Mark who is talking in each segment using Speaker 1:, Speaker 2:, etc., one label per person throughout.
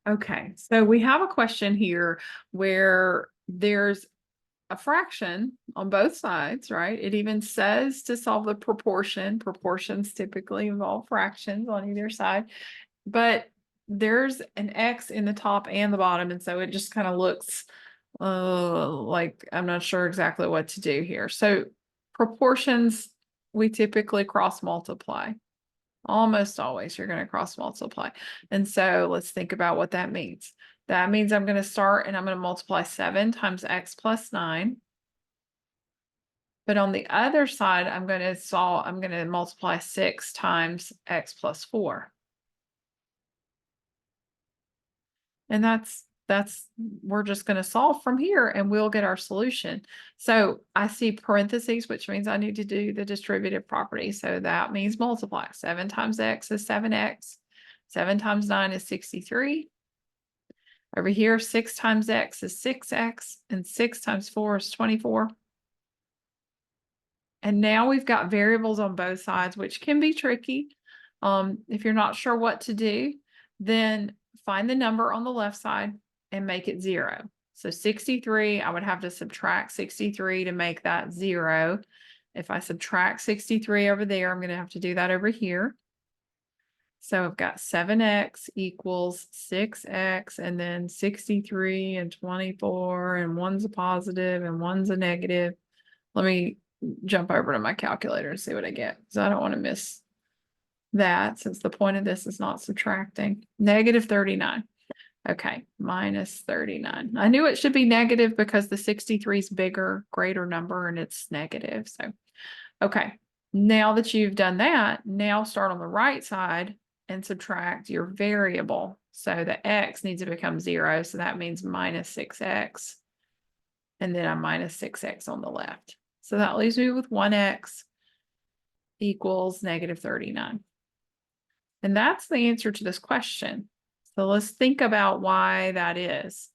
Speaker 1: Okay, so we have a question here where there's a fraction on both sides, right? It even says to solve the proportion. Proportions typically involve fractions on either side, but there's an X in the top and the bottom, and so it just kind of looks like I'm not sure exactly what to do here. So proportions, we typically cross multiply. Almost always you're going to cross multiply. And so let's think about what that means. That means I'm going to start and I'm going to multiply 7 times x plus 9. But on the other side, I'm going to multiply 6 times x plus 4. And we're just going to solve from here and we'll get our solution. So I see parentheses, which means I need to do the distributive property. So that means multiply. 7 times x is 7x. 7 times 9 is 63. Over here, 6 times x is 6x, and 6 times 4 is 24. And now we've got variables on both sides, which can be tricky. If you're not sure what to do, then find the number on the left side and make it 0. So 63, I would have to subtract 63 to make that 0. If I subtract 63 over there, I'm going to have to do that over here. So I've got 7x equals 6x, and then 63 and 24, and one's a positive and one's a negative. Let me jump over to my calculator and see what I get, because I don't want to miss that, since the point of this is not subtracting. Negative 39. Okay, minus 39. I knew it should be negative because the 63 is bigger, greater number, and it's negative. So, okay, now that you've done that, now start on the right side and subtract your variable. So the x needs to become 0. So that means minus 6x. And then I'm minus 6x on the left. So that leaves me with 1x equals negative 39. And that's the answer to this question. So let's think about why that is.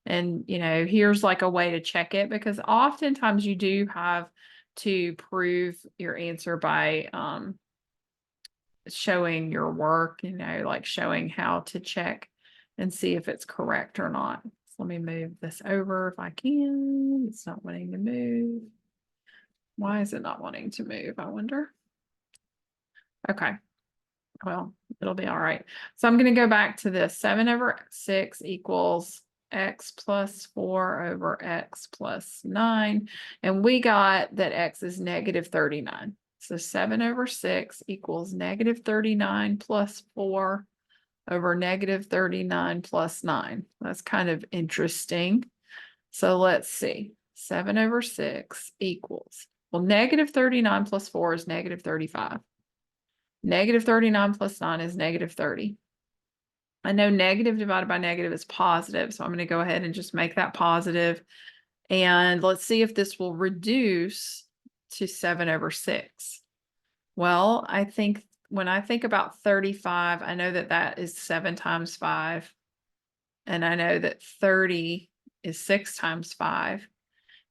Speaker 1: And, here's like a way to check it, because oftentimes you do have to prove your answer by showing your work, like showing how to check and see if it's correct or not. So let me move this over if I can. It's not wanting to move. Why is it not wanting to move, I wonder? Okay. Well, it'll be all right. So I'm going to go back to this. 7 over 6 equals x plus 4 over x plus 9. And we got that x is negative 39. So 7 over 6 equals negative 39 plus 4 over negative 39 plus 9. That's kind of interesting. So let's see. 7 over 6 equals, well, negative 39 plus 4 is negative 35. Negative 39 plus 9 is negative 30. I know negative divided by negative is positive, so I'm going to go ahead and just make that positive. And let's see if this will reduce to 7 over 6. Well, I think when I think about 35, I know that that is 7 times 5. And I know that 30 is 6 times 5.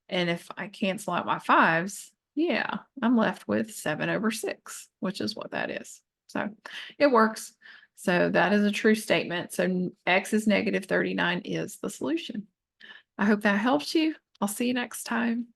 Speaker 1: And if I cancel out my 5s, yeah, I'm left with 7 over 6, which is what that is. So it works. So that is a true statement. So x is negative 39 is the solution. I hope that helps you. I'll see you next time.